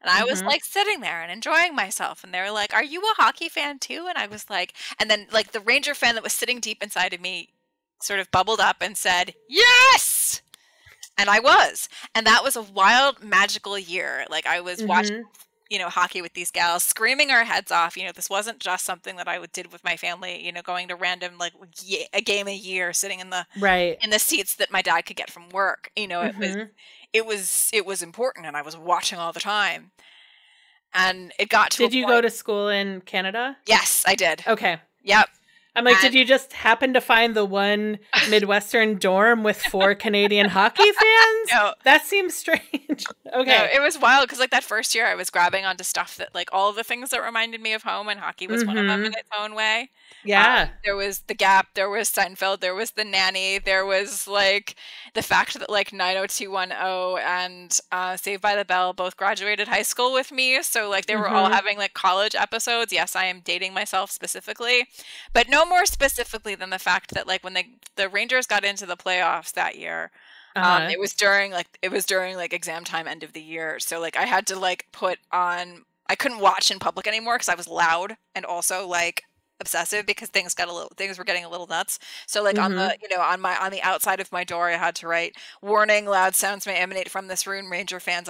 And I was like sitting there and enjoying myself. And they were like, "Are you a hockey fan too?" And I was like, and then like the Ranger fan that was sitting deep inside of me sort of bubbled up and said, "Yes!" And I was. And that was a wild, magical year. Like I was watching, hockey with these gals, screaming our heads off. This wasn't just something that I did with my family, going to random, like a game a year, sitting in the seats that my dad could get from work. It was important, and I was watching all the time. And it got to Did you go to school in Canada? Yes, I did. Okay. Yep. I'm like, did you just happen to find the one Midwestern dorm with 4 Canadian hockey fans? No. That seems strange. Okay. No, it was wild because like that first year I was grabbing onto stuff that like all of the things that reminded me of home, and hockey was one of them in its own way. Yeah. There was The Gap, there was Seinfeld, there was The Nanny, there was like the fact that like 90210 and Saved by the Bell both graduated high school with me. So like they were all having like college episodes. Yes, I am dating myself specifically, but no more specifically than the fact that like when the Rangers got into the playoffs that year, it was during exam time, end of the year. So like I had to like I couldn't watch in public anymore because I was loud and also like obsessive because things were getting a little nuts. So like on the on the outside of my door I had to write, "Warning, loud sounds may emanate from this room. Ranger fan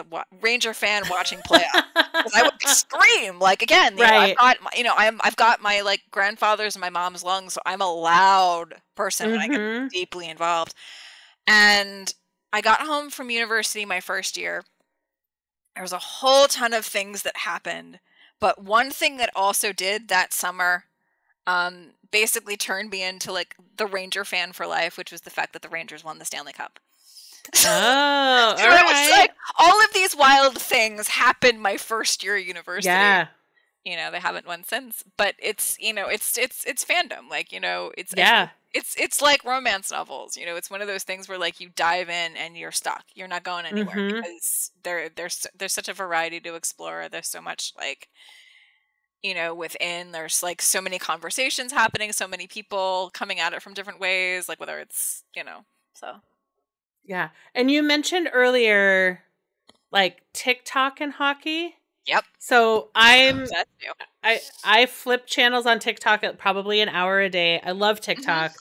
watching playoff." I would scream like again. I've got my like grandfather's and my mom's lungs, so I'm a loud person when I get deeply involved. And I got home from university my first year. There was a whole ton of things that happened, but one thing that also did that summer basically turned me into like the Ranger fan for life, which was the fact that the Rangers won the Stanley Cup. Oh, so all right. Like, all of these wild things happened my first year at university. Yeah. They haven't won since, but it's it's fandom. Like, it's like romance novels. It's one of those things where like you dive in and you're stuck. You're not going anywhere because there's such a variety to explore. There's so much like within, there's like so many conversations happening, so many people coming at it from different ways, like whether it's, so. Yeah. And you mentioned earlier, like TikTok and hockey. Yep. So I flip channels on TikTok at probably an hour a day. I love TikTok,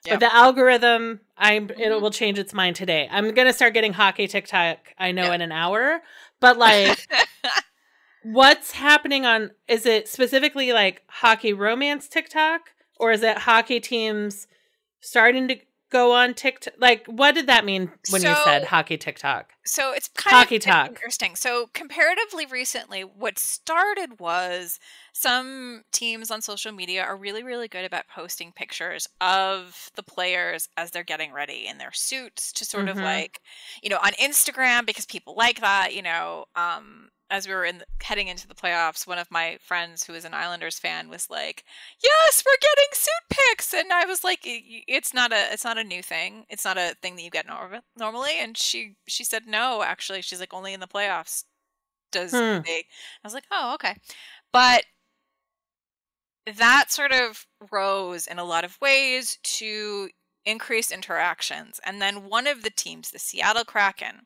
but the algorithm, it will change its mind today. I'm going to start getting hockey TikTok, I know, in an hour, but like, what's happening is it specifically like hockey romance TikTok, or is it hockey teams starting to go on TikTok? Like, what did that mean when you said hockey TikTok? So it's kind Hockey of talk. interesting. So comparatively recently, what started was some teams on social media are really, really good about posting pictures of the players as they're getting ready in their suits to sort of like, on Instagram, because people like that, as we were heading into the playoffs, one of my friends who is an Islanders fan was like, "Yes, we're getting suit pics," and I was like, "It's not a new thing. It's not a thing that you get normally." And she said, "No, actually," she's like, "Only in the playoffs does they." I was like, "Oh, okay," but that sort of rose in a lot of ways to increased interactions, and then one of the teams, the Seattle Kraken,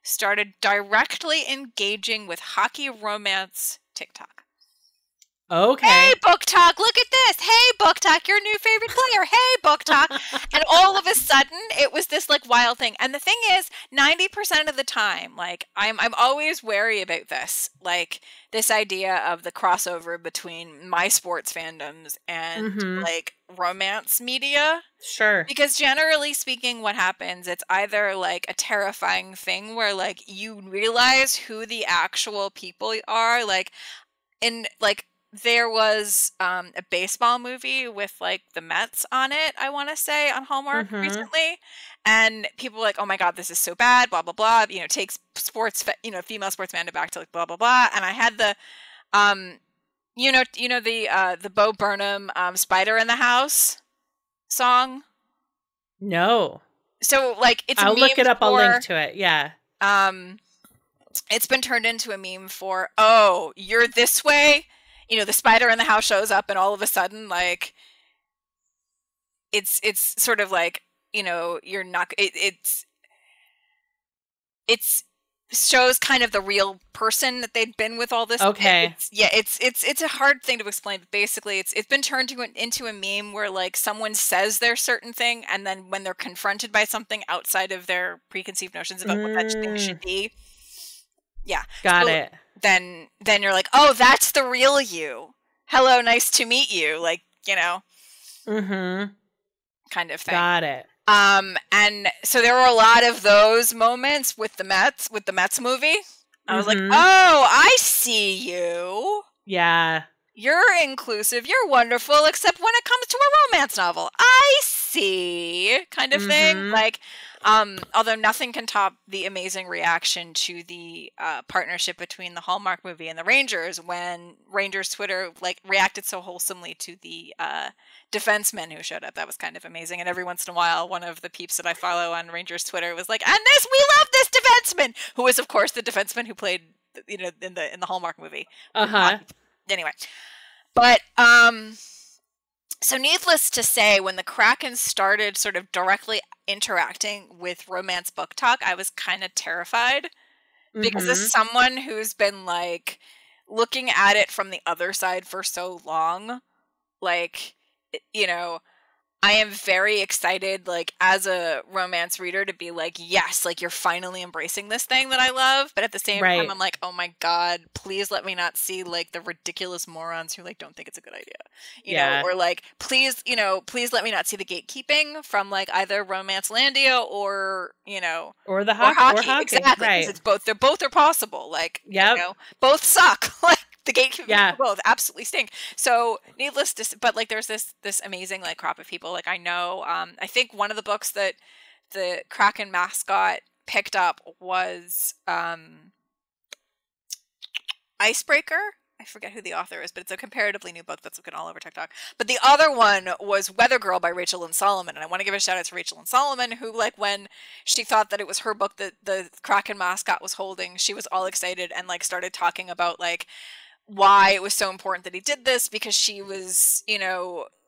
started directly engaging with hockey romance TikTok. Okay. Hey, Book Talk, look at this. Hey, Book Talk, your new favorite player. Hey, Book Talk. And all of a sudden, it was this like wild thing. And the thing is, 90% of the time, like I'm always wary about this, like this idea of the crossover between my sports fandoms and like romance media. Sure. Because generally speaking, what happens, it's either like a terrifying thing where like you realize who the actual people are. Like there was a baseball movie with like the Mets on it, I want to say, on Hallmark recently. And people were like, "Oh my God, this is so bad, blah, blah, blah." Takes sports, female sports fandom back to like blah, blah, blah. And I had the, the Bo Burnham Spider in the House song. No. So like it's I'll look it up, I'll link to it. Yeah. It's been turned into a meme for, "Oh, you're this way." The spider in the house shows up and all of a sudden like it's sort of like, you're not it's shows kind of the real person that they'd been with all this. Okay. It's a hard thing to explain, but basically it's been turned into a meme where like someone says their certain thing and then when they're confronted by something outside of their preconceived notions about what that thing should be. Yeah. Got it. Then you're like, "Oh, that's the real you. Hello, nice to meet you." Like, kind of thing. Got it. And so there were a lot of those moments with the Mets movie. I was like, "Oh, I see you. Yeah. You're inclusive. You're wonderful, except when it comes to a romance novel. I see," kind of thing. Like, although nothing can top the amazing reaction to the partnership between the Hallmark movie and the Rangers when Rangers Twitter like reacted so wholesomely to the defenseman who showed up. That was kind of amazing. And every once in a while, one of the peeps that I follow on Rangers Twitter was like, "And we love this defenseman," who is of course the defenseman who played in the Hallmark movie. Anyway, but so needless to say, when the Kraken started sort of directly interacting with romance book talk, I was kind of terrified because as someone who's been like looking at it from the other side for so long, like, I am very excited, like, as a romance reader to be like, yes, like, you're finally embracing this thing that I love. But at the same time, I'm like, oh my God, please let me not see, like, the ridiculous morons who, like, don't think it's a good idea. You know, or, like, please let me not see the gatekeeping from, like, either Romance Landia or, or the hockey. Exactly. Right. It's both. Both are possible. Like, both suck. Like, the gatekeeping both absolutely stink. So needless to say, but like there's this amazing like crop of people. Like I know, I think one of the books that the Kraken mascot picked up was Icebreaker. I forget who the author is, but it's a comparatively new book that's looking all over TikTok. But the other one was Weather Girl by Rachel Lynn Solomon. And I want to give a shout out to Rachel Lynn Solomon, who like when she thought that it was her book that the Kraken mascot was holding, she was all excited and like started talking about like why it was so important that he did this, because she was,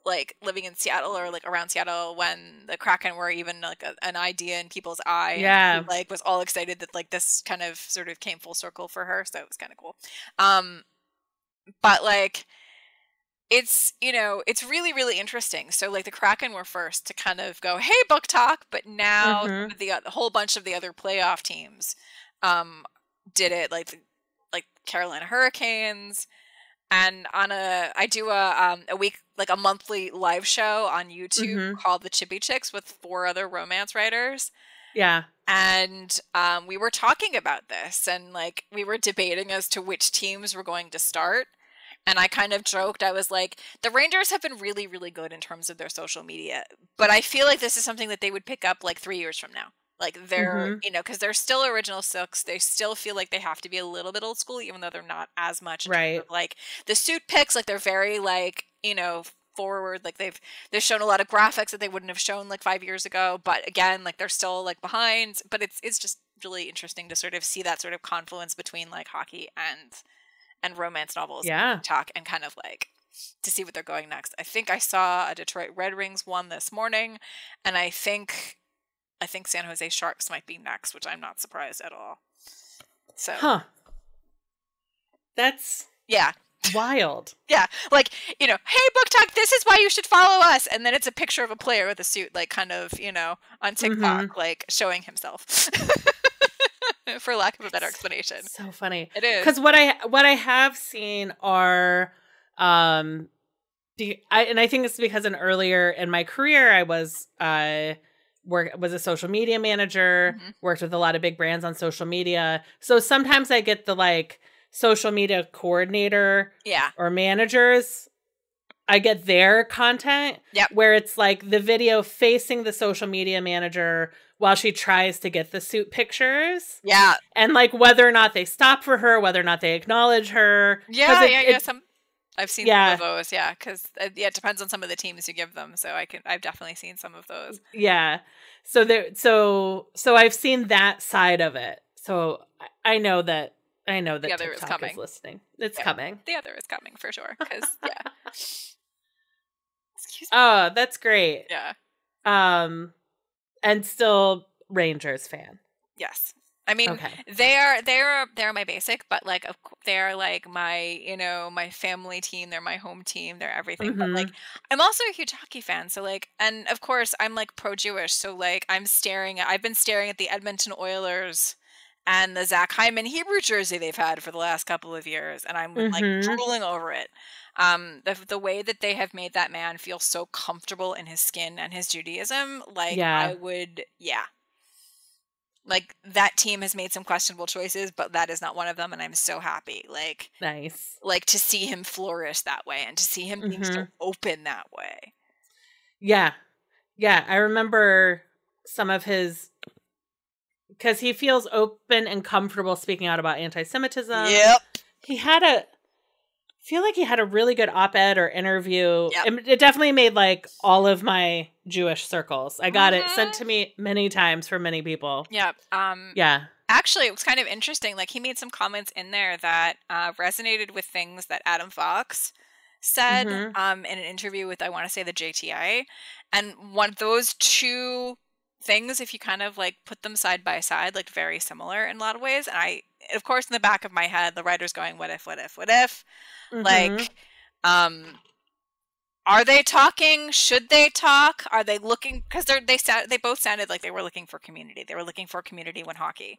like living in Seattle or like around Seattle when the Kraken were even like an idea in people's eye. Yeah. And she, like was all excited that like this kind of sort of came full circle for her. So it was kind of cool. But like, it's, it's really, really interesting. So like the Kraken were first to kind of go, hey, book talk. But now the whole bunch of the other playoff teams did it, like Carolina Hurricanes, And I do a week, like a monthly live show on YouTube called The Chippy Chicks with 4 other romance writers. Yeah. And we were talking about this, and like we were debating as to which teams were going to start. And I kind of joked, I was like, the Rangers have been really, really good in terms of their social media, but I feel like this is something that they would pick up like 3 years from now. Like they're, you know, because they're still original Silks. They still feel like they have to be a little bit old school, even though they're not as much. In terms of, like the suit pics, like they're very like, you know, forward. Like they've shown a lot of graphics that they wouldn't have shown like 5 years ago. But again, like they're still like behind. But it's just really interesting to sort of see that sort of confluence between like hockey and romance novels. Talk and kind of like to see what they're going next. I think I saw a Detroit Red Wings one this morning, and I think San Jose Sharks might be next, which I'm not surprised at all. So, that's wild. Yeah, like, you know, hey, Book Talk, this is why you should follow us, and then it's a picture of a player with a suit, like kind of, you know, on TikTok, like showing himself. For lack of a better explanation. So funny. It is. Because what I have seen are, and I think it's because earlier in my career I was was a social media manager, worked with a lot of big brands on social media. So sometimes I get the like social media coordinator or managers. I get their content where it's like the video facing the social media manager while she tries to get the suit pictures. Yeah. And like whether or not they stop for her, whether or not they acknowledge her. I've seen some of those. Yeah. Cause it depends on some of the teams you give them. So I've definitely seen some of those. Yeah. So I've seen that side of it. So I know that the other TikTok is coming. Listening. It's coming. The other is coming for sure. Cause Excuse me. Oh, that's great. Yeah. And still Rangers fan. Yes. I mean, they're my basic, but like they're like my, you know, my family team. They're my home team. They're everything. But like, I'm also a huge hockey fan. So like, and of course, I'm like pro-Jewish. So like, I've been staring at the Edmonton Oilers and the Zach Hyman Hebrew jersey they've had for the last couple of years, and I'm like drooling over it. The way that they have made that man feel so comfortable in his skin and his Judaism, like I would, like that team has made some questionable choices, but that is not one of them, and I'm so happy. Like, nice, like to see him flourish that way and to see him being so open that way. Yeah, I remember some of his, because he feels open and comfortable speaking out about anti-Semitism. Yep, I feel like he had a really good op-ed or interview. Yep. It definitely made like all of my Jewish circles. I got it sent to me many times from many people. Yeah. Actually, it was kind of interesting. Like he made some comments in there that resonated with things that Adam Fox said in an interview with, I want to say, the JTI. And one of those two things, if you kind of like put them side by side, like very similar in a lot of ways. And of course, in the back of my head, the writer's going, what if? Like, are they talking? Should they talk? Are they looking? Because they both sounded like they were looking for community. They were looking for community when hockey.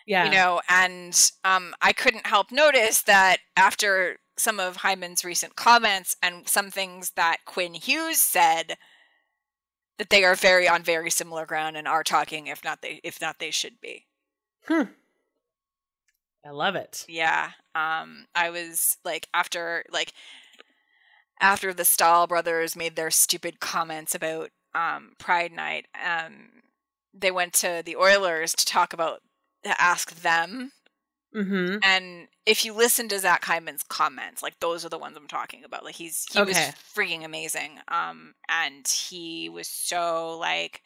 Yeah. You know, and I couldn't help notice that after some of Hyman's recent comments and some things that Quinn Hughes said, that they are on very similar ground and are talking, if not they should be. I love it. Yeah. I was like, after the Stahl brothers made their stupid comments about Pride Night, they went to the Oilers to ask them. And if you listen to Zach Hyman's comments, like those are the ones I'm talking about. Like he was freaking amazing. And he was so like,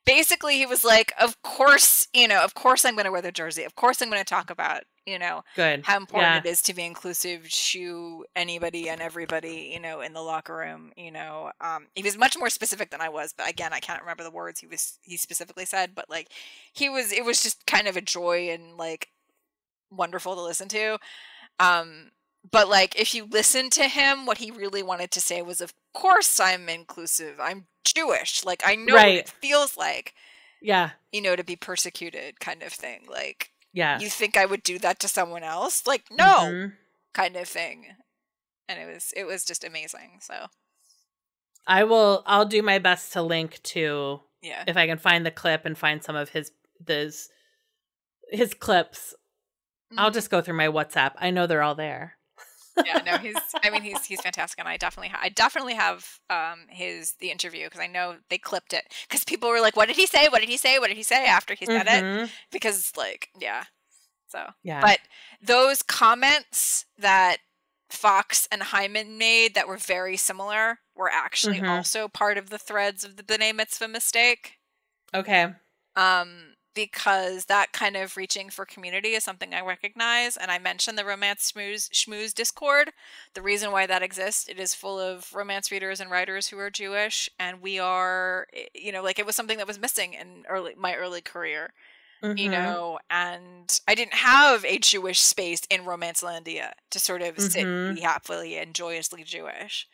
basically he was like, of course I'm going to wear the jersey. Of course I'm going to talk about, how important it is to be inclusive to anybody and everybody, in the locker room, he was much more specific than I was, but again, I can't remember the words he specifically said, but like it was just kind of a joy and like wonderful to listen to. But like, if you listen to him, what he really wanted to say was, of course I'm inclusive. I'm Jewish. Like, I know what it feels like, to be persecuted kind of thing. Like, you think I would do that to someone else? Like, no, kind of thing. and it was just amazing. So I'll do my best to link to, yeah, if I can find the clip and find some of his clips. I'll just go through my WhatsApp. I know they're all there. Yeah, no, he's fantastic, and I definitely have the interview, because I know they clipped it, because people were like, what did he say? What did he say? What did he say after he said it? Because but those comments that Fox and Hyman made that were very similar were actually also part of the threads of the B'nai Mitzvah mistake. Okay. Because that kind of reaching for community is something I recognize. And I mentioned the Romance Schmooze Discord. The reason why that exists, it is full of romance readers and writers who are Jewish. And we are, it was something that was missing in my early career, and I didn't have a Jewish space in Romancelandia to sort of sit and be happily and joyously Jewish.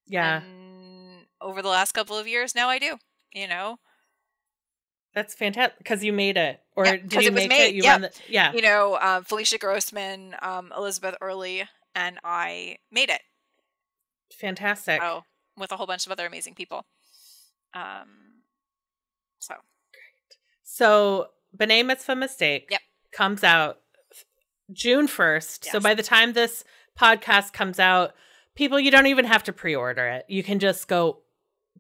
Yeah. And over the last couple of years, now I do, That's fantastic, because you made it. Or did you make made. it? You run Felicia Grossman, Elizabeth Early, and I made it. Fantastic. Oh, with a whole bunch of other amazing people. So B'nai Mitzvah Mistake comes out June 1st. Yes. So by the time this podcast comes out, people, you don't even have to pre-order it. You can just go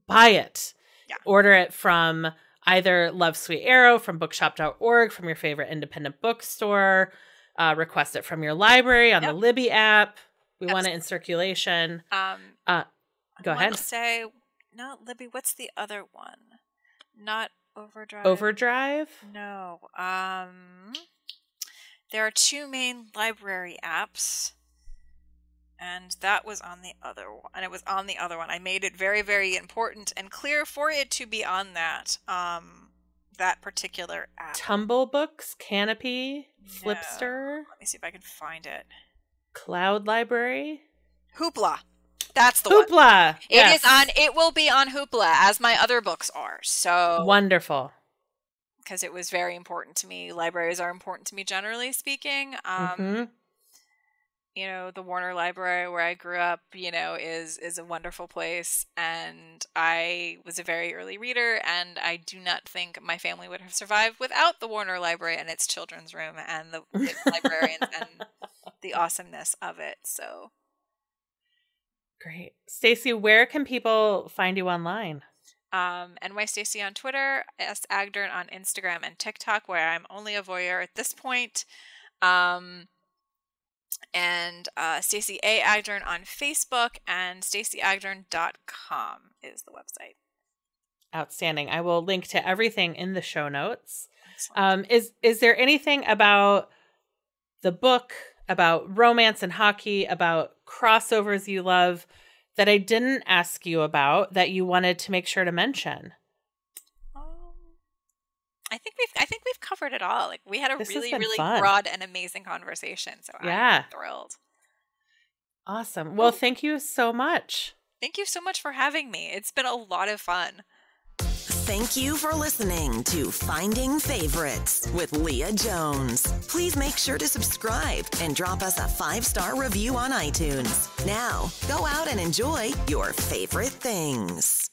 buy it. Yeah. Order it from either Love Sweet Arrow, from bookshop.org, from your favorite independent bookstore. Request it from your library on the Libby app. We want it in circulation. Go ahead. Say, not Libby. What's the other one? Not Overdrive. Overdrive? No. There are two main library apps. And that was on the other one. And it was on the other one. I made it very, very important and clear for it to be on that particular app. Tumble Books, Canopy, Flipster. Let me see if I can find it. Cloud Library. Hoopla. That's the one. Hoopla. Yes. It will be on Hoopla, as my other books are. So wonderful. Because it was very important to me. Libraries are important to me, generally speaking. The Warner Library, where I grew up, is a wonderful place. And I was a very early reader, and I do not think my family would have survived without the Warner Library and its children's room and the librarians and the awesomeness of it. So great. Stacey, where can people find you online? NY Stacey on Twitter, S Agdern on Instagram and TikTok, where I'm only a voyeur at this point. And Stacey A. Agdern on Facebook, and staceyagdern.com is the website. Outstanding. I will link to everything in the show notes. Is there anything about the book, about romance and hockey, about crossovers you love that I didn't ask you about that you wanted to make sure to mention? I think we've covered it all. Like, we had a really fun. Broad and amazing conversation. So I'm thrilled. Awesome. Well, thank you so much. Thank you so much for having me. It's been a lot of fun. Thank you for listening to Finding Favorites with Leah Jones. Please make sure to subscribe and drop us a 5-star review on iTunes. Now, go out and enjoy your favorite things.